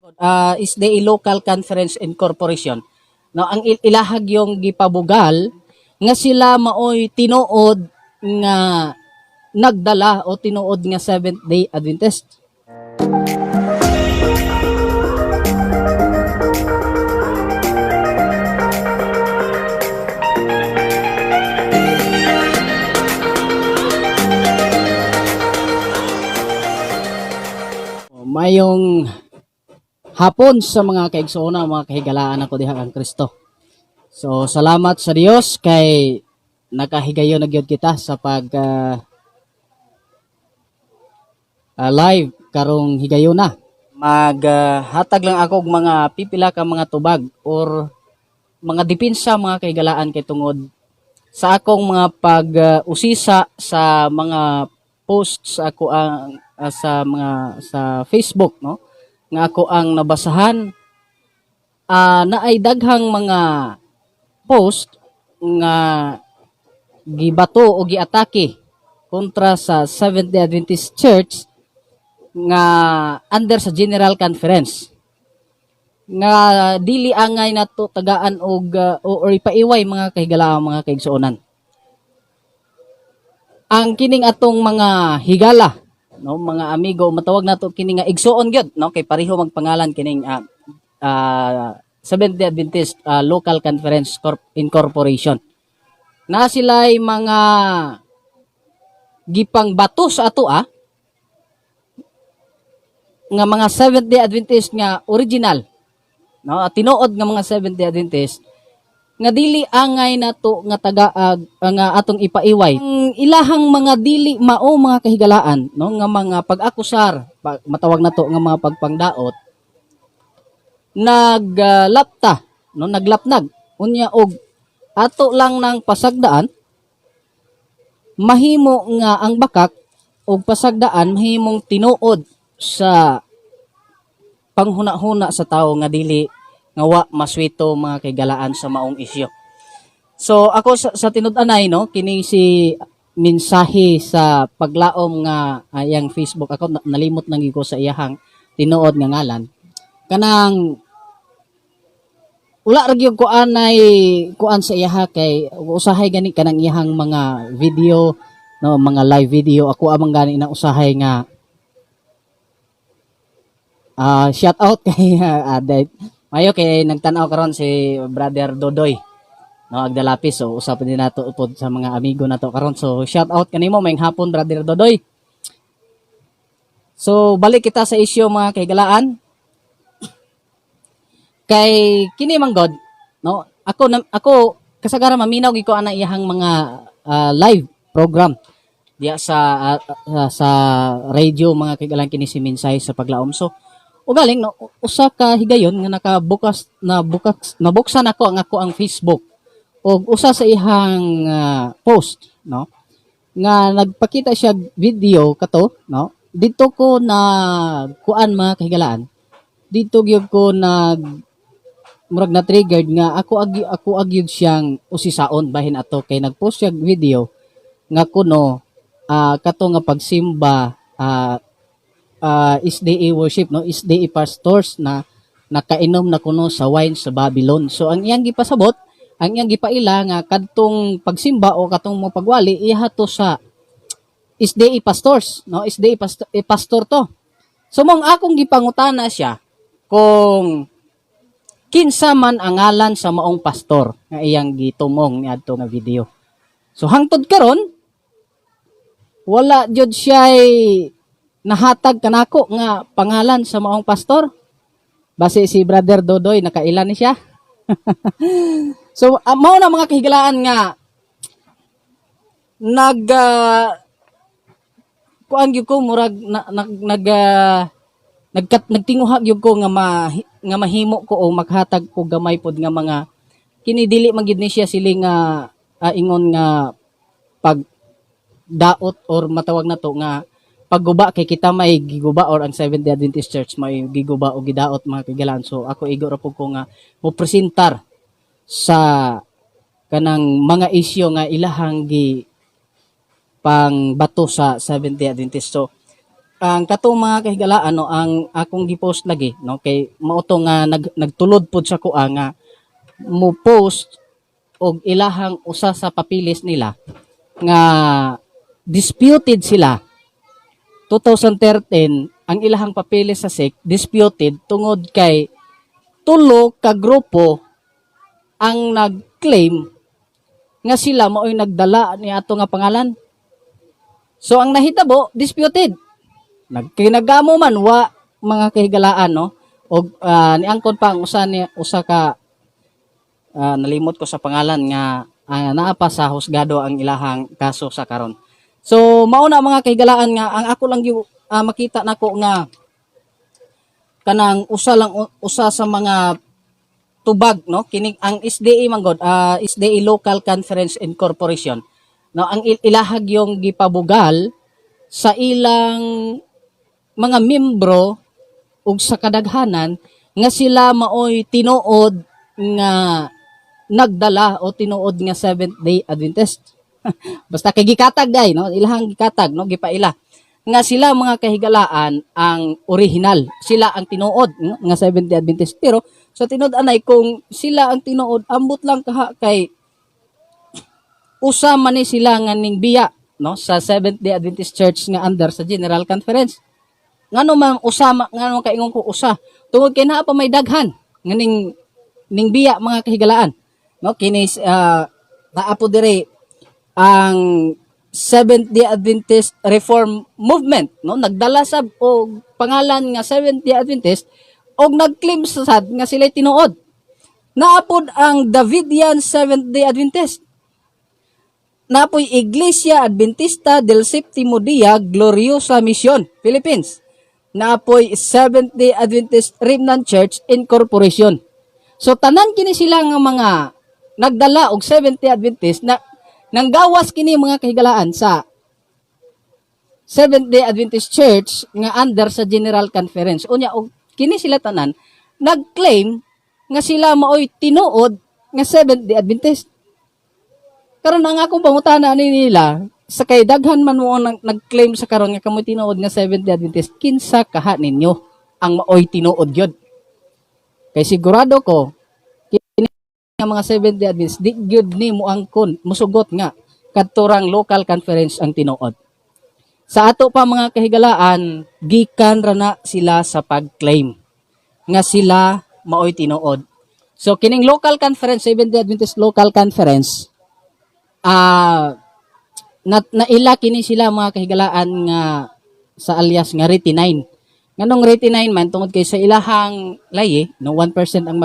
Is the local conference and corporation. No, ang ilahag yung gipabugal nga sila maoy tinuod nga nagdala o tinuod nga Seventh Day Adventist. Mayong hapon sa mga kaigsoona, mga kahigalaan ako diha kang Kristo. So salamat sa Dios kay nakahigayon na gyud kita sa pag live karong higayon na. Maghatag lang ako og mga pipila ka mga tubag or mga depensa mga kahigalaan kay tungod sa akong mga pag-usisa sa mga posts sa ako ang sa Facebook, no, nga ako ang nabasahan na ay daghang mga post nga gibato o giatake kontra sa Seventh-day Adventist Church nga under sa General Conference nga dili angay nato tagaan og or ipaiway mga kahigalaan, mga kaigsuonan. Ang kining atong mga higala, no, mga amigo, matawag nato kini nga igsuon gyud, no, kay pareho magpangalan kining Seventh-day Adventist Local Conference Incorporation. Na sila'y mga gipang bato sa ato nga mga Seventh-day Adventist nga original, no, at tinuod nga mga Seventh-day Adventist nga dili angay nato nga tagaag nga atong ipaiway ang ilahang mga dili mao mga kahigalaan, no, nga mga pag-akusar, matawag nato nga mga pagpangdaot, naglapta, no, naglapnag unya og ato lang ng pasagdaan mahimo nga ang bakak og pasagdaan mahimong tinuod sa panghuna-huna sa tao nga dili nga wa maswito mga kaigalaan sa maong isyu. So ako sa tinud-anay, no, kini si mensahe sa paglaom nga ayang Facebook, ako nalimot nang ko sa iyahang tinuod nga ngalan. Kanang wala ra gyud ko anay kuan sa iyaha kay usahay gani kanang iyahang mga video, no, mga live video, ako amang gani na usahay nga shout out kay mayo kay nagtan-aw karon si Brother Dodoy, no, Agdalapis. So usap din nato upod sa mga amigo nato karon. So shout out kanimo mayong hapon Brother Dodoy. So balik kita sa isyu mga kahigalaan. Kay kini man God, no, ako kasagaran maminaw gid ko ana iyahang mga live program diya sa radio mga kahigalaan kini si mensahe sa paglaom. So ugaling, no, usa ka higayon nga nabuksan ako ang Facebook og usa sa ihang post, no, nga nagpakita siya video kato, no, dito ko na kuan mga kahigalaan, dito gyud ko murag na triggered nga ako agyud siyang usisaon bahin ato kay nagpost siya video nga kuno kato nga pagsimba is day worship, no, is day pastors na nakainom na kuno sa wine sa Babylon. So ang iyang gipasabot, ang iyang gipaila nga kadtong pagsimba o katong mo pagwali ihato sa is day pastors, no, is day pastor to. So mong akong gipangutana siya kung kinsa man ang ngalan sa maong pastor nga iyang gitumong niadto nga video. So hangtod karon wala jud siya nahatag kanako nga pangalan sa maong pastor. Base si Brother Dodoy nakailan ni siya. So mao na mga kahigalaan nga kuan gyud ko murag nagtinguha gyud ko nga mahimo ko o maghatag ko gamay pod nga mga kini dili man gyud ni siya siling ingon nga pagdaot or matawag na to nga pagguba kay kita may giguba or ang Seventh-day Adventist Church may giguba o gidaot mga kahigalaan. So ako igo ra pud ko nga mo presentar sa kanang mga isyu nga ilahang gi pang bato sa Seventh-day Adventist. So ang katong mga kahigalaan no, ang akong gi-post lagi no kay mao to nga nagtulod pod sa kuha nga mo post og ilahang usa sa papilis nila nga disputed sila 2013 ang ilahang papilis sa SEC disputed tungod kay tulo ka grupo ang nag-claim nga sila mao'y nagdala ni ato nga pangalan. So ang nahitabo disputed. Nagkinagamo man wa mga kahigalaan no og niangkon pa ang usa ka nalimot ko sa pangalan nga naa pa sa husgado ang ilahang kaso sa karon. So mao na mga kahigalaan nga ang ako lang makita nako nga kanang usa sa mga tubag no kini ang SDA manggod SDA Local Conference and Corporation no ang ilahag yung gipabugal sa ilang mga membro ug sa kadaghanan nga sila maoy tinuod nga nagdala o tinuod nga Seventh Day Adventist. Basta kay gikatag day no ilahang gikatag no gipaila nga sila mga kahigalaan ang original, sila ang tinuod nga Seventh Day Adventist. Pero sa tinuod anay kung sila ang tinuod ambot lang kaha kay usa man ni sila nga ning biya no sa Seventh Day Adventist Church nga under sa General Conference. Ngano man usa ngano kaingon ko usa tungod kay naa pa may daghan nga ning biya mga kahigalaan no kini naa po dire ang Seventh Day Adventist Reform Movement no nagdala sab og pangalan nga Seventh Day Adventist og nagclaim sad nga sila tinuod. Naapod ang Davidian Seventh Day Adventist. Napoy Iglesia Adventista del Séptimo Día Gloriosa Mission, Philippines. Napoy Seventh Day Adventist Remnant Church Incorporation. So tanan kini sila nga mga nagdala og Seventh Day Adventist na nanggawas kini mga kahigalaan sa Seventh Day Adventist Church nga under sa General Conference. Unya og kini sila tanan nagclaim nga sila maoy tinuod nga Seventh Day Adventist. Karon ang akong pangutana nila sa kay daghan man mo nagclaim sa karon nga kamo tinuod nga Seventh Day Adventist kinsa kaha ninyo ang maoy tinuod gyud. Kay sigurado ko nga mga Seventh Day Adventist di gyud ni mo angkon musugot nga kadturang local conference ang tinuod. Sa ato pa mga kahigalaan gikan ra na sila sa pagclaim nga sila maoy tinuod. So kining local conference Seventh Day Adventist local conference naila kini sila mga kahigalaan nga sa alias nga RETI-9. Nganong RETI-9 man tungod kay sa ilahang layi no 1% ang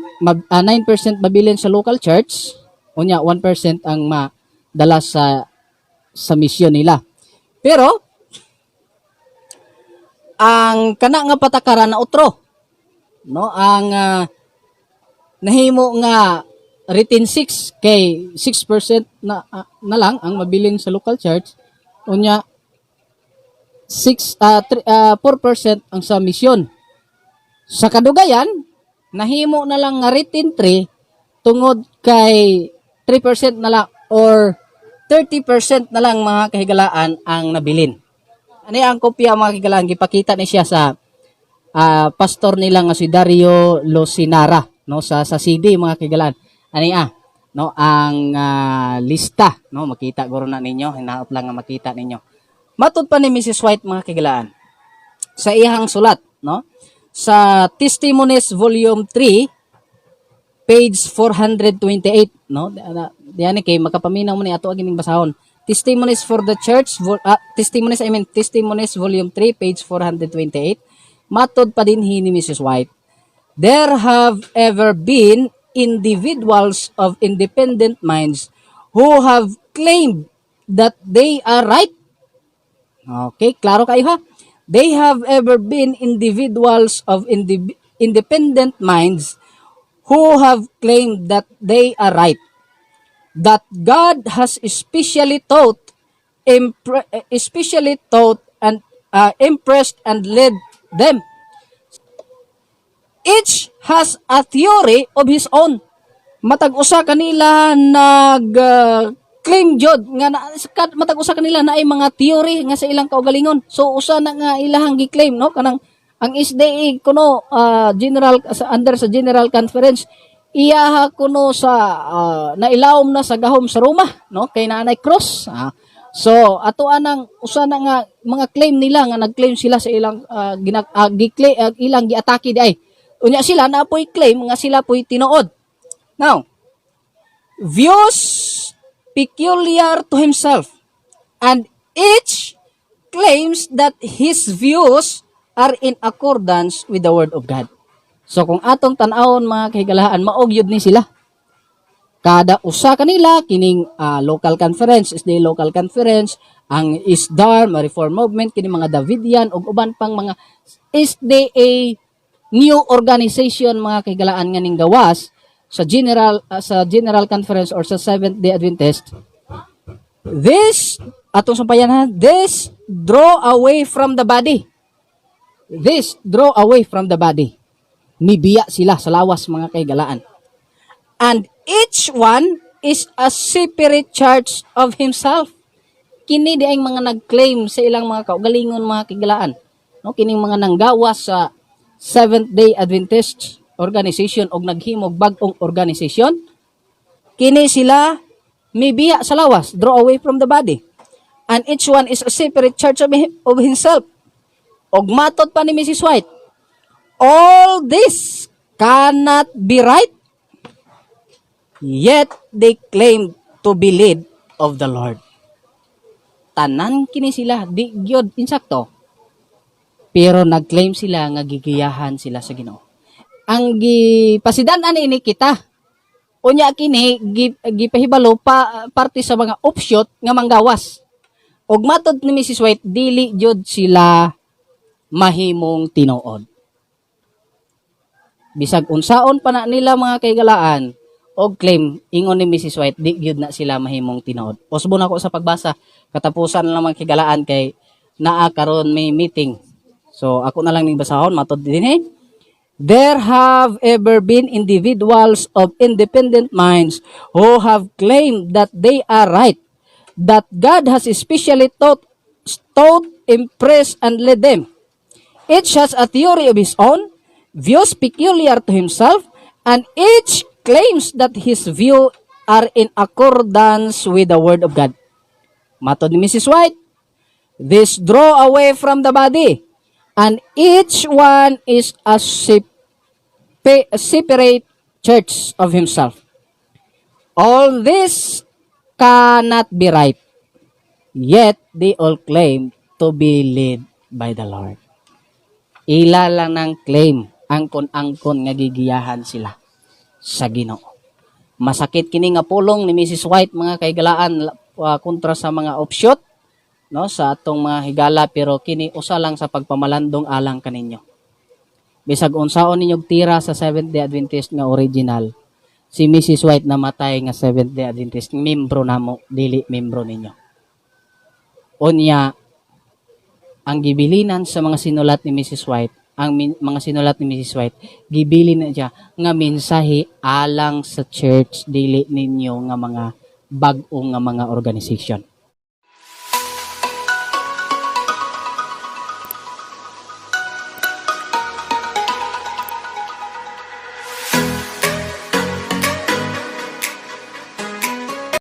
9% mabilin sa local church, unya 1% ang madala sa misyon nila. Pero ang kana nga patakaran na utro no ang nahimo nga written 6 kay 6% na lang ang mabilin sa local church, unya 4% ang sa misyon. Sa kadugayan nahimo na lang nga written 3 tungod kay 3% na lang or 30% na lang mga kahigalaan ang nabilin. Ani ang kopya mga kahigalaan gipakita ni siya sa pastor nila nga si Dario Losinara no sa CD mga kahigalaan. Ani no ang lista no makita guro na ninyo hinaot lang nga makita ninyo. Matud pa ni Mrs. White mga kahigalaan sa iyang sulat no sa Testimonies Volume 3 page 428 no diyan kay makapaminaw mo ni ato gining basahon. Testimonies for the Church Testimonies Volume 3 page 428. Matod pa din ni Mrs. White, there have ever been individuals of independent minds who have claimed that they are right. Okay, klaro kayo ha? They have ever been individuals of independent minds who have claimed that they are right. That God has especially taught and impressed and led them. Each has a theory of his own. Matag usa kanila claim jud nga matag usa kanila na ay mga theory nga sa ilang kaugalingon. So usa na nga ilahang gi-claim no kanang ang SDA kuno general under sa General Conference iyaha kuno sa nailawom na sa gahom sa Roma no kay Nanay Cross. So ato anang usa na nga mga claim nila nga nag-claim sila sa ilang ilang giatake di ay. Unya sila na po'y claim nga sila po'y tinuod. Now, views peculiar to himself, and each claims that his views are in accordance with the Word of God. So kung atong tan-awon mga kahigalahan, maog yun ni sila. Kada usa kanila, kining local conference, SDA local conference, ang ISDAR, Reform Movement, kining mga Davidian, o uban pang mga SDA new organization mga kahigalaan nga ning gawas, sa general conference or sa Seventh-day Adventist, this atong sampayan this draw away from the body. This draw away from the body. Nibiya sila sa lawas mga kaigalaan. And each one is a separate church of himself. Kini di ay mga nag-claim sa ilang mga kaugalingon mga kaigalaan. No, kining mga nanggawas sa Seventh-day Adventist organization o naghimog bagong organization, kini sila mibiya sa lawas, draw away from the body. And each one is a separate church of himself. Og matod pa ni Mrs. White, all this cannot be right, yet they claim to be led of the Lord. Tanan kini sila, di gyud insakto. Pero nag-claim sila nga gigiyahan sila sa Ginoo. Ang gipasidan-an ini kita. Unya kini gipahibalo pa parte sa mga offshoot nga manggawas. Og matod ni Mrs. White, dili jud sila mahimong tinuod. Bisag unsaon pa na nila mga kaigalaan og claim ingon ni Mrs. White, di jud na sila mahimong tinuod. Posbo na ko sa pagbasa, katapusan lang mga kaigalaan kay naa karon may meeting. So ako na lang ning basahon matod dinhi. There have ever been individuals of independent minds who have claimed that they are right, that God has especially taught, impressed, and led them. Each has a theory of his own, views peculiar to himself, and each claims that his view are in accordance with the Word of God. Matod ni Mrs. White, this draw away from the body, and each one is a separate church of himself. All this cannot be right, yet they all claim to be led by the Lord. Ila lang ng claim, angkon-angkon nga gigiyahan sila sa Ginoo. Masakit kini nga pulong ni Mrs. White mga kaigalaan kontra sa mga offshoot no sa atong mga higala, pero kini usa lang sa pagpamalandong alang kaninyo. Bisag unsaon ninyo tira sa Seventh-day Adventist nga original, si Mrs. White namatay nga Seventh-day Adventist, membro namo, dili membro ninyo. Unya, ang gibilinan sa mga sinulat ni Mrs. White, mga sinulat ni Mrs. White, gibilin na siya nga mensahe alang sa church, dili ninyo nga mga bag-o nga mga organization.